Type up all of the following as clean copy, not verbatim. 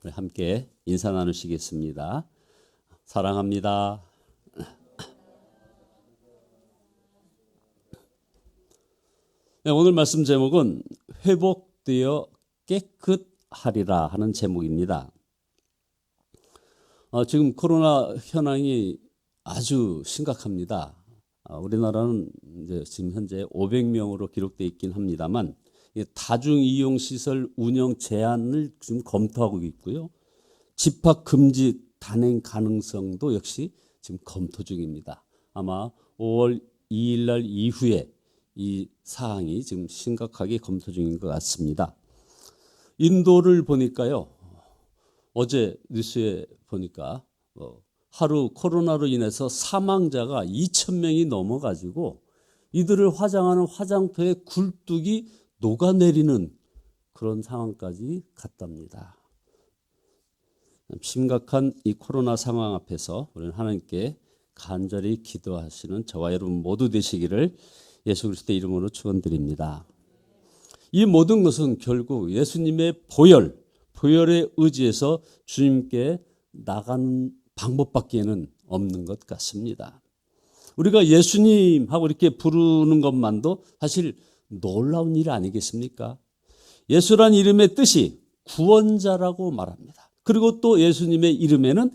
우리 함께 인사 나누시겠습니다. 사랑합니다. 네, 오늘 말씀 제목은 회복되어 깨끗하리라 하는 제목입니다. 지금 코로나 현황이 아주 심각합니다. 우리나라는 이제 지금 현재 500명으로 기록되어 있긴 합니다만 다중이용시설 운영 제한을 지금 검토하고 있고요. 집합 금지 단행 가능성도 역시 지금 검토 중입니다. 아마 5월 2일 날 이후에 이 사항이 지금 심각하게 검토 중인 것 같습니다. 인도를 보니까요. 어제 뉴스에 보니까 하루 코로나로 인해서 사망자가 2,000명이 넘어가지고 이들을 화장하는 화장터에 굴뚝이 녹아내리는 그런 상황까지 갔답니다. 심각한 이 코로나 상황 앞에서 우리는 하나님께 간절히 기도하시는 저와 여러분 모두 되시기를 예수 그리스도의 이름으로 축원드립니다. 이 모든 것은 결국 예수님의 보혈에 의지해서 주님께 나가는 방법밖에는 없는 것 같습니다. 우리가 예수님하고 이렇게 부르는 것만도 사실 놀라운 일 아니겠습니까? 예수란 이름의 뜻이 구원자라고 말합니다. 그리고 또 예수님의 이름에는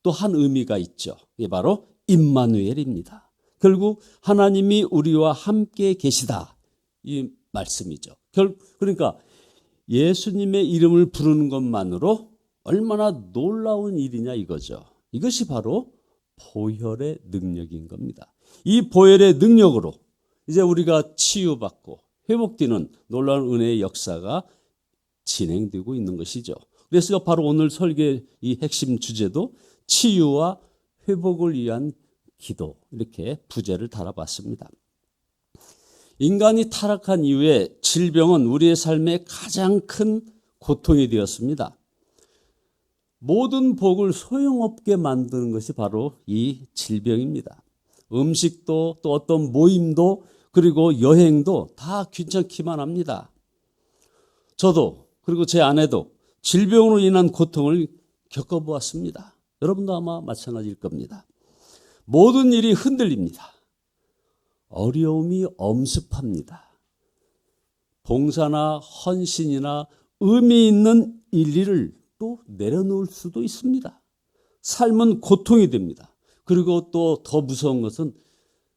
또 한 의미가 있죠. 이게 바로 임마누엘입니다. 결국 하나님이 우리와 함께 계시다 이 말씀이죠. 그러니까 예수님의 이름을 부르는 것만으로 얼마나 놀라운 일이냐 이거죠. 이것이 바로 보혈의 능력인 겁니다. 이 보혈의 능력으로 이제 우리가 치유받고 회복되는 놀라운 은혜의 역사가 진행되고 있는 것이죠. 그래서 바로 오늘 설계 이 핵심 주제도 치유와 회복을 위한 기도 이렇게 부제를 달아봤습니다. 인간이 타락한 이후에 질병은 우리의 삶의 가장 큰 고통이 되었습니다. 모든 복을 소용없게 만드는 것이 바로 이 질병입니다. 음식도 또 어떤 모임도 그리고 여행도 다 귀찮기만 합니다. 저도 그리고 제 아내도 질병으로 인한 고통을 겪어보았습니다. 여러분도 아마 마찬가지일 겁니다. 모든 일이 흔들립니다. 어려움이 엄습합니다. 봉사나 헌신이나 의미 있는 일을 또 내려놓을 수도 있습니다. 삶은 고통이 됩니다. 그리고 또 더 무서운 것은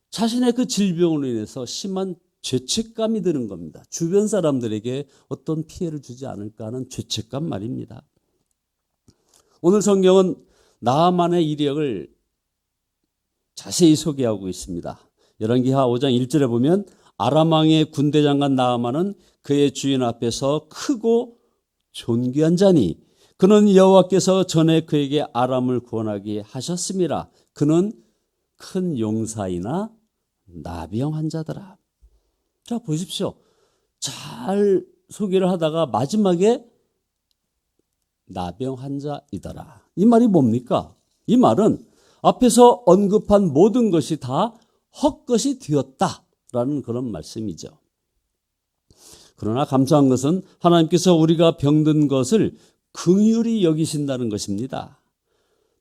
자신의 그 질병으로 인해서 심한 죄책감이 드는 겁니다. 주변 사람들에게 어떤 피해를 주지 않을까 하는 죄책감 말입니다. 오늘 성경은 나아만의 이력을 자세히 소개하고 있습니다. 열왕기하 5장 1절에 보면 아람 왕의 군대 장관 나아만은 그의 주인 앞에서 크고 존귀한 자니 그는 여호와께서 전에 그에게 아람을 구원하게 하셨음이라. 그는 큰 용사이나 나병 환자더라. 자, 보십시오. 잘 소개를 하다가 마지막에 나병 환자이더라. 이 말이 뭡니까? 이 말은 앞에서 언급한 모든 것이 다 헛것이 되었다라는 그런 말씀이죠. 그러나 감사한 것은 하나님께서 우리가 병든 것을 긍휼히 여기신다는 것입니다.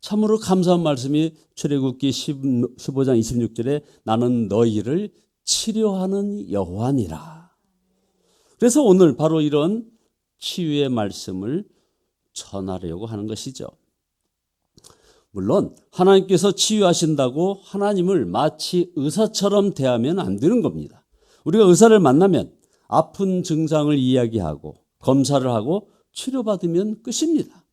참으로 감사한 말씀이 출애굽기 15장 26절에 나는 너희를 치료하는 여호와니라. 그래서 오늘 바로 이런 치유의 말씀을 전하려고 하는 것이죠. 물론 하나님께서 치유하신다고 하나님을 마치 의사처럼 대하면 안 되는 겁니다. 우리가 의사를 만나면 아픈 증상을 이야기하고 검사를 하고 치료받으면 끝입니다.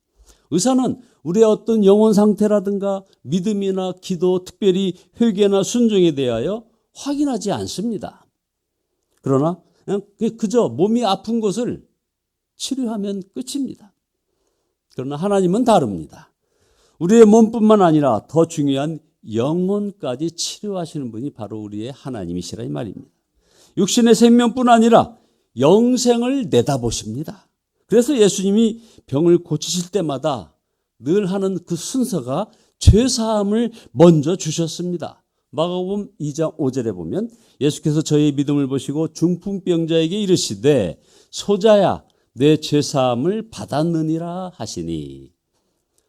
의사는 우리의 어떤 영혼 상태라든가 믿음이나 기도, 특별히 회개나 순종에 대하여 확인하지 않습니다. 그러나 그저 몸이 아픈 것을 치료하면 끝입니다. 그러나 하나님은 다릅니다. 우리의 몸뿐만 아니라 더 중요한 영혼까지 치료하시는 분이 바로 우리의 하나님이시라 이 말입니다. 육신의 생명뿐 아니라 영생을 내다보십니다. 그래서 예수님이 병을 고치실 때마다 늘 하는 그 순서가 죄사함을 먼저 주셨습니다. 마가복음 2장 5절에 보면 예수께서 저희의 믿음을 보시고 중풍병자에게 이르시되 소자야 내 죄사함을 받았느니라 하시니.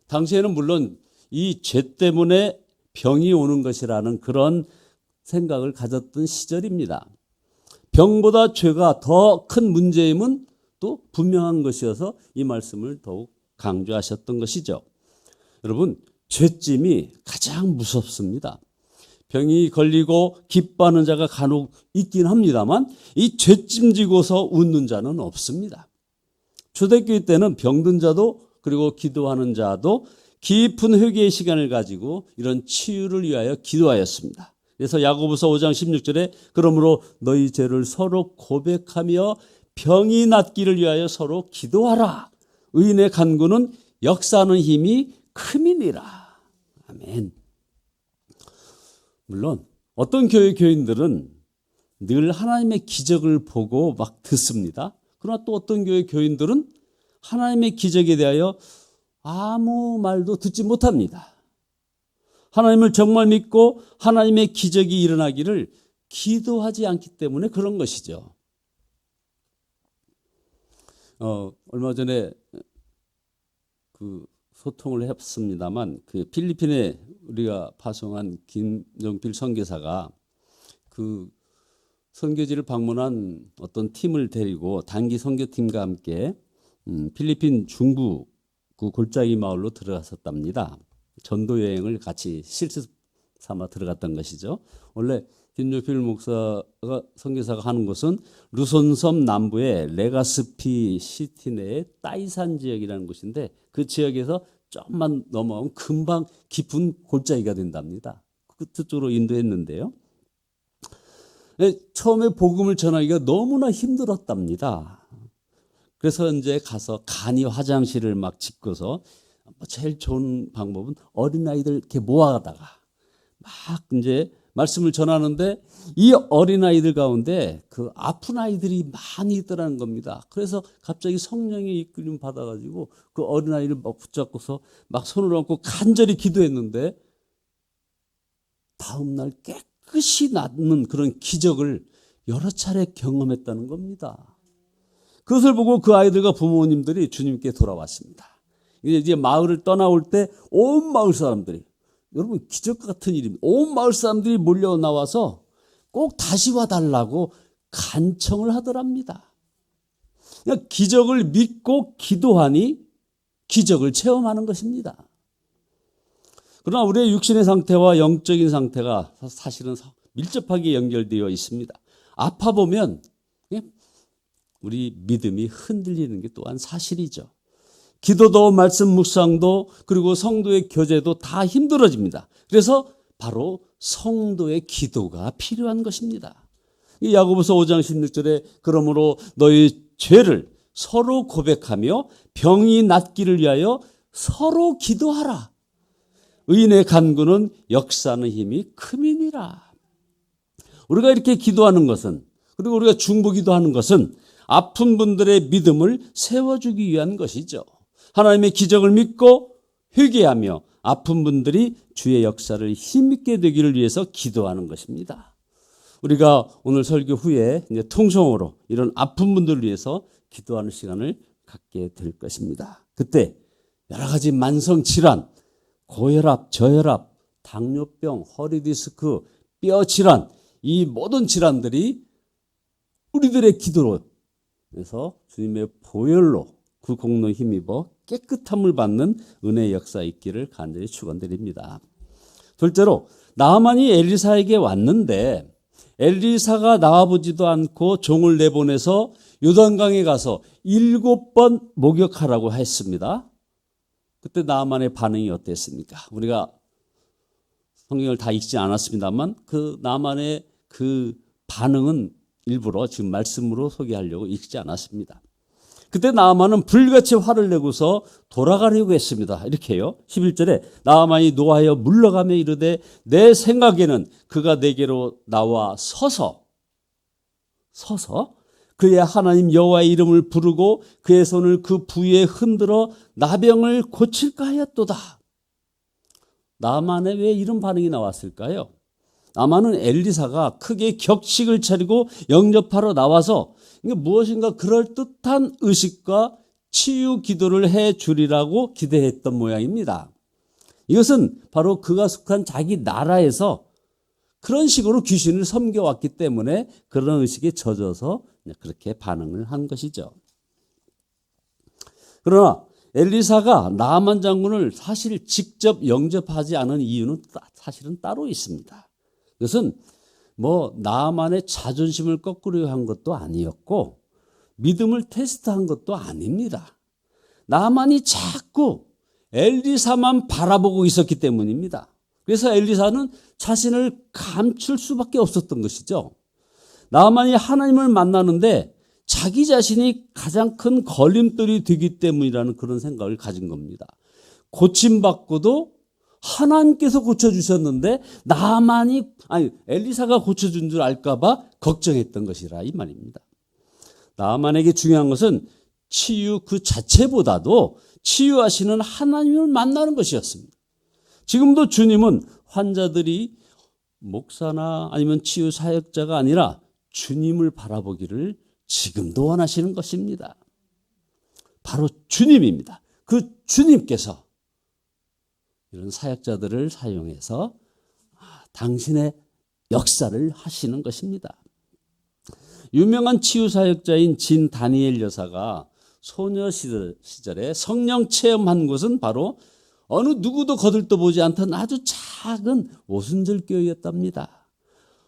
당시에는 물론 이 죄 때문에 병이 오는 것이라는 그런 생각을 가졌던 시절입니다. 병보다 죄가 더 큰 문제임은 또 분명한 것이어서 이 말씀을 더욱 강조하셨던 것이죠. 여러분, 죄짐이 가장 무섭습니다. 병이 걸리고 기뻐하는 자가 간혹 있긴 합니다만 이 죄짐 지고서 웃는 자는 없습니다. 초대교회 때는 병든 자도 그리고 기도하는 자도 깊은 회개의 시간을 가지고 이런 치유를 위하여 기도하였습니다. 그래서 야고보서 5장 16절에 그러므로 너희 죄를 서로 고백하며 병이 낫기를 위하여 서로 기도하라. 의인의 간구는 역사하는 힘이 큼이니라. 아멘. 물론 어떤 교인들은 늘 하나님의 기적을 보고 막 듣습니다. 그러나 또 어떤 교인들은 하나님의 기적에 대하여 아무 말도 듣지 못합니다. 하나님을 정말 믿고 하나님의 기적이 일어나기를 기도하지 않기 때문에 그런 것이죠. 얼마 전에 그 소통을 했습니다만 그 필리핀에 우리가 파송한 김정필 선교사가 그 선교지를 방문한 어떤 팀을 데리고 단기 선교팀과 함께 필리핀 중부 그 골짜기 마을로 들어갔었답니다. 전도 여행을 같이 실습 삼아 들어갔던 것이죠. 원래 김정필 목사가 선교사가 하는 곳은 루손섬 남부의 레가스피 시티 내의 따이산 지역이라는 곳인데 그 지역에서 조금만 넘어오면 금방 깊은 골짜기가 된답니다. 그쪽으로 인도했는데요. 처음에 복음을 전하기가 너무나 힘들었답니다. 그래서 이제 가서 간이 화장실을 막 짓고서 제일 좋은 방법은 어린아이들 이렇게 모아다가 막 이제 말씀을 전하는데 이 어린아이들 가운데 그 아픈 아이들이 많이 있더라는 겁니다. 그래서 갑자기 성령의 이끌림 받아가지고 그 어린아이를 막 붙잡고서 막 손을 얹고 간절히 기도했는데 다음날 깨끗이 낫는 그런 기적을 여러 차례 경험했다는 겁니다. 그것을 보고 그 아이들과 부모님들이 주님께 돌아왔습니다. 이제 마을을 떠나올 때 온 마을 사람들이, 여러분 기적 같은 일입니다. 온 마을 사람들이 몰려 나와서 꼭 다시 와달라고 간청을 하더랍니다. 그냥 기적을 믿고 기도하니 기적을 체험하는 것입니다. 그러나 우리의 육신의 상태와 영적인 상태가 사실은 밀접하게 연결되어 있습니다. 아파 보면 우리 믿음이 흔들리는 게 또한 사실이죠. 기도도 말씀 묵상도 그리고 성도의 교제도 다 힘들어집니다. 그래서 바로 성도의 기도가 필요한 것입니다. 야고보서 5장 16절에 그러므로 너희 죄를 서로 고백하며 병이 낫기를 위하여 서로 기도하라. 의인의 간구는 역사하는 힘이 큼이니라. 우리가 이렇게 기도하는 것은, 그리고 우리가 중보기도하는 것은 아픈 분들의 믿음을 세워주기 위한 것이죠. 하나님의 기적을 믿고 회개하며 아픈 분들이 주의 역사를 힘있게 되기를 위해서 기도하는 것입니다. 우리가 오늘 설교 후에 이제 통성으로 이런 아픈 분들을 위해서 기도하는 시간을 갖게 될 것입니다. 그때 여러 가지 만성 질환, 고혈압, 저혈압, 당뇨병, 허리디스크, 뼈 질환, 이 모든 질환들이 우리들의 기도로 해서 주님의 보혈로 그 공로에 힘입어 깨끗함을 받는 은혜의 역사 있기를 간절히 축원드립니다. 둘째로 나아만이 엘리사에게 왔는데 엘리사가 나와보지도 않고 종을 내보내서 요단강에 가서 7번 목욕하라고 했습니다. 그때 나아만의 반응이 어땠습니까? 우리가 성경을 다 읽지 않았습니다만 그 나아만의 그 반응은 일부러 지금 말씀으로 소개하려고 읽지 않았습니다. 그때 나아만은 불같이 화를 내고서 돌아가려고 했습니다. 이렇게요. 11절에 나아만이 노하여 물러가며 이르되 내 생각에는 그가 내게로 나와 서서 그의 하나님 여호와의 이름을 부르고 그의 손을 그 부위에 흔들어 나병을 고칠까 하였도다. 나아만의 왜 이런 반응이 나왔을까요? 나아만은 엘리사가 크게 격식을 차리고 영접하러 나와서 그러니까 무엇인가 그럴듯한 의식과 치유 기도를 해 주리라고 기대했던 모양입니다. 이것은 바로 그가 속한 자기 나라에서 그런 식으로 귀신을 섬겨왔기 때문에 그런 의식에 젖어서 그렇게 반응을 한 것이죠. 그러나 엘리사가 나아만 장군을 사실 직접 영접하지 않은 이유는 사실은 따로 있습니다. 그것은 나아만의 자존심을 거꾸려 한 것도 아니었고 믿음을 테스트한 것도 아닙니다. 나아만이 자꾸 엘리사만 바라보고 있었기 때문입니다. 그래서 엘리사는 자신을 감출 수밖에 없었던 것이죠. 나아만이 하나님을 만나는데 자기 자신이 가장 큰 걸림돌이 되기 때문이라는 그런 생각을 가진 겁니다. 고침받고도 하나님께서 고쳐주셨는데 엘리사가 고쳐준 줄 알까 봐 걱정했던 것이라 이 말입니다. 나아만에게 중요한 것은 치유 그 자체보다도 치유하시는 하나님을 만나는 것이었습니다. 지금도 주님은 환자들이 목사나 아니면 치유 사역자가 아니라 주님을 바라보기를 지금도 원하시는 것입니다. 바로 주님입니다. 그 주님께서 이런 사역자들을 사용해서 당신의 역사를 하시는 것입니다. 유명한 치유 사역자인 진 다니엘 여사가 소녀 시절에 성령 체험한 곳은 바로 어느 누구도 거들떠보지 않던 아주 작은 오순절 교회였답니다.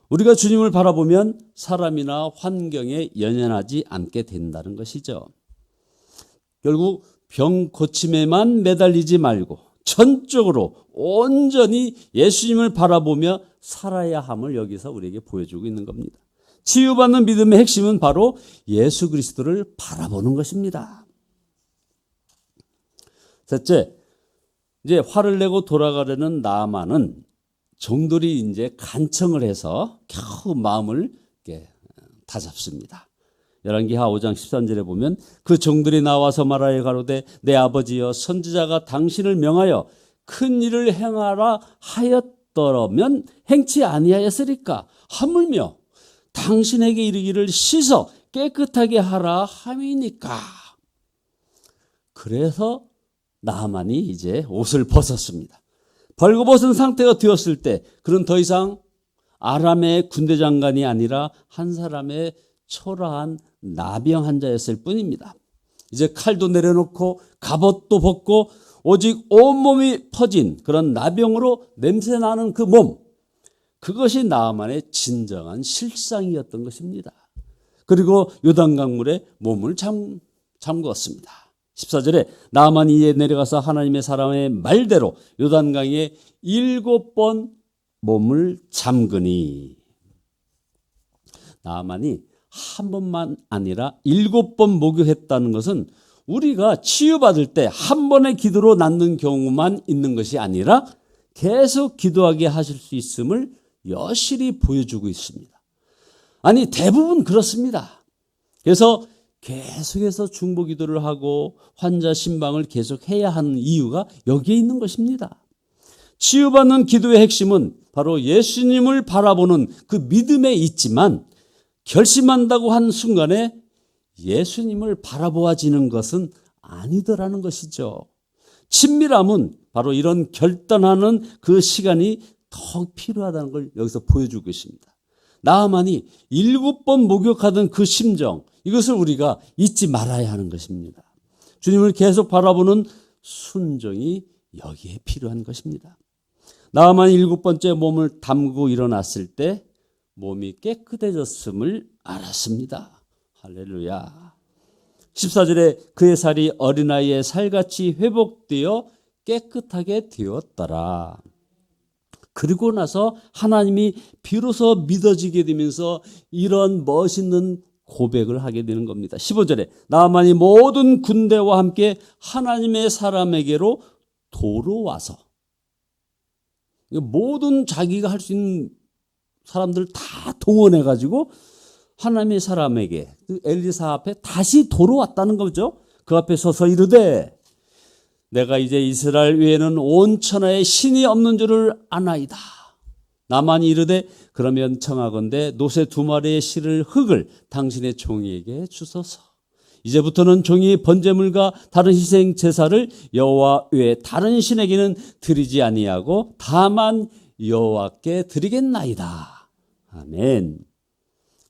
우리가 주님을 바라보면 사람이나 환경에 연연하지 않게 된다는 것이죠. 결국 병 고침에만 매달리지 말고 전적으로 온전히 예수님을 바라보며 살아야 함을 여기서 우리에게 보여주고 있는 겁니다. 치유받는 믿음의 핵심은 바로 예수 그리스도를 바라보는 것입니다. 셋째, 이제 화를 내고 돌아가려는 나아만은 종들이 이제 간청을 해서 겨우 마음을 다잡습니다. 열왕기하 5장 13절에 보면 그 종들이 나와서 말하여 가로되 내 아버지여 선지자가 당신을 명하여 큰 일을 행하라 하였더라면 행치 아니하였으리까 하물며 당신에게 이르기를 씻어 깨끗하게 하라 함이니까. 그래서 나아만이 이제 옷을 벗었습니다. 벌거벗은 상태가 되었을 때 그는 더 이상 아람의 군대 장관이 아니라 한 사람의 초라한 나병 환자였을 뿐입니다. 이제 칼도 내려놓고 갑옷도 벗고 오직 온몸이 퍼진 그런 나병으로 냄새나는 그 몸, 그것이 나아만의 진정한 실상이었던 것입니다. 그리고 요단강물에 몸을 잠그었습니다. 14절에 나아만이 이에 내려가서 하나님의 사람의 말대로 요단강에 7번 몸을 잠그니. 나아만이 한 번만 아니라 7번 목욕했다는 것은 우리가 치유받을 때 한 번의 기도로 낫는 경우만 있는 것이 아니라 계속 기도하게 하실 수 있음을 여실히 보여주고 있습니다. 아니, 대부분 그렇습니다. 그래서 계속해서 중보 기도를 하고 환자 신방을 계속 해야 하는 이유가 여기에 있는 것입니다. 치유받는 기도의 핵심은 바로 예수님을 바라보는 그 믿음에 있지만 결심한다고 한 순간에 예수님을 바라보아지는 것은 아니더라는 것이죠. 친밀함은 바로 이런 결단하는 그 시간이 더 필요하다는 걸 여기서 보여주고 있습니다. 나아만이 7번 목욕하던 그 심정, 이것을 우리가 잊지 말아야 하는 것입니다. 주님을 계속 바라보는 순종이 여기에 필요한 것입니다. 나아만이 7번째 몸을 담그고 일어났을 때 몸이 깨끗해졌음을 알았습니다. 할렐루야. 14절에 그의 살이 어린아이의 살같이 회복되어 깨끗하게 되었더라. 그리고 나서 하나님이 비로소 믿어지게 되면서 이런 멋있는 고백을 하게 되는 겁니다. 15절에 나아만이 모든 군대와 함께 하나님의 사람에게로 도로 와서, 모든 자기가 할 수 있는 사람들 다 동원해가지고 하나님의 사람에게, 엘리사 앞에 다시 도로 왔다는 거죠. 그 앞에 서서 이르되 내가 이제 이스라엘 외에는 온 천하에 신이 없는 줄을 아나이다. 나만이 이르되 그러면 청하건대 노새 2마리의 실을 흙을 당신의 종이에게 주소서. 이제부터는 종이 번제물과 다른 희생 제사를 여호와 외에 다른 신에게는 드리지 아니하고 다만 여호와께 드리겠나이다. 아멘.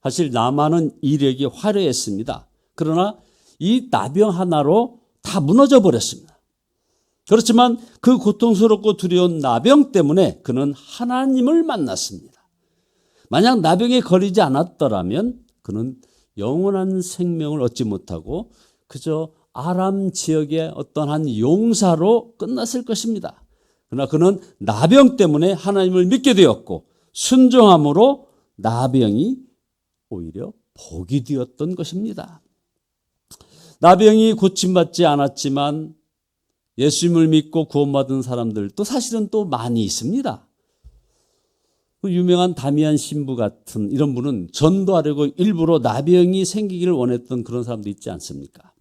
사실 나만은 이력이 화려했습니다. 그러나 이 나병 하나로 다 무너져 버렸습니다. 그렇지만 그 고통스럽고 두려운 나병 때문에 그는 하나님을 만났습니다. 만약 나병에 걸리지 않았더라면 그는 영원한 생명을 얻지 못하고 그저 아람 지역의 어떤 한 용사로 끝났을 것입니다. 그러나 그는 나병 때문에 하나님을 믿게 되었고 순종함으로 나병이 오히려 복이 되었던 것입니다. 나병이 고침받지 않았지만 예수님을 믿고 구원받은 사람들도 사실은 또 많이 있습니다. 그 유명한 다미안 신부 같은 이런 분은 전도하려고 일부러 나병이 생기기를 원했던 그런 사람도 있지 않습니까?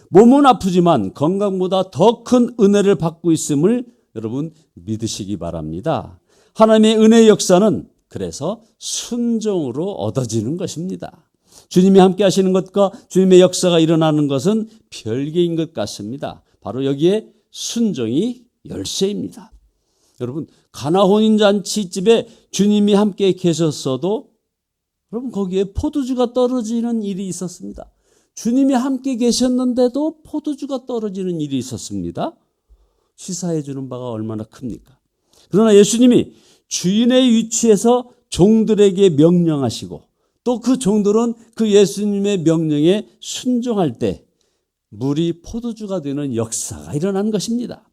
몸은 아프지만 건강보다 더 큰 은혜를 받고 있음을 여러분 믿으시기 바랍니다. 하나님의 은혜의 역사는 그래서 순종으로 얻어지는 것입니다. 주님이 함께 하시는 것과 주님의 역사가 일어나는 것은 별개인 것 같습니다. 바로 여기에 순종이 열쇠입니다. 여러분 가나 혼인잔치집에 주님이 함께 계셨어도 여러분 거기에 포도주가 떨어지는 일이 있었습니다. 주님이 함께 계셨는데도 포도주가 떨어지는 일이 있었습니다. 시사해 주는 바가 얼마나 큽니까? 그러나 예수님이 주인의 위치에서 종들에게 명령하시고 또 그 종들은 그 예수님의 명령에 순종할 때 물이 포도주가 되는 역사가 일어난 것입니다.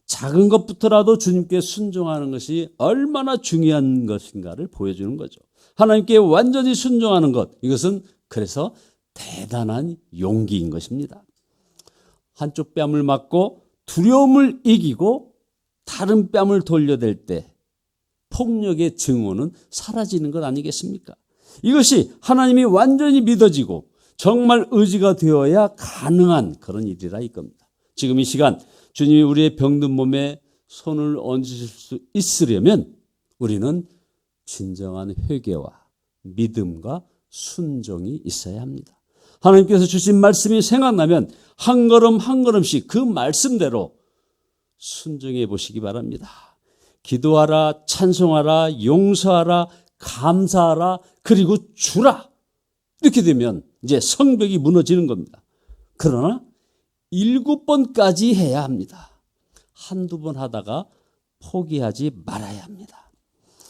작은 것부터라도 주님께 순종하는 것이 얼마나 중요한 것인가를 보여주는 거죠. 하나님께 완전히 순종하는 것, 이것은 그래서 대단한 용기인 것입니다. 한쪽 뺨을 맞고 두려움을 이기고 다른 뺨을 돌려댈 때 폭력의 증오는 사라지는 것 아니겠습니까? 이것이 하나님이 완전히 믿어지고 정말 의지가 되어야 가능한 그런 일이라 이겁니다. 지금 이 시간 주님이 우리의 병든 몸에 손을 얹으실 수 있으려면 우리는 진정한 회개와 믿음과 순종이 있어야 합니다. 하나님께서 주신 말씀이 생각나면 한 걸음 한 걸음씩 그 말씀대로 순종해 보시기 바랍니다. 기도하라, 찬송하라, 용서하라, 감사하라, 그리고 주라. 이렇게 되면 이제 성벽이 무너지는 겁니다. 그러나 7번까지 해야 합니다. 한두 번 하다가 포기하지 말아야 합니다.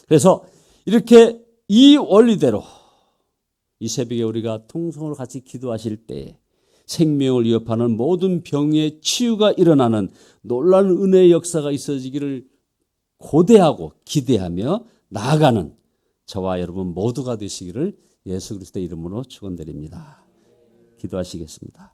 그래서 이렇게 이 원리대로 이 새벽에 우리가 통성으로 같이 기도하실 때 생명을 위협하는 모든 병의 치유가 일어나는 놀라운 은혜의 역사가 있어지기를 고대하고 기대하며 나아가는 저와 여러분 모두가 되시기를 예수 그리스도의 이름으로 축원드립니다. 기도하시겠습니다.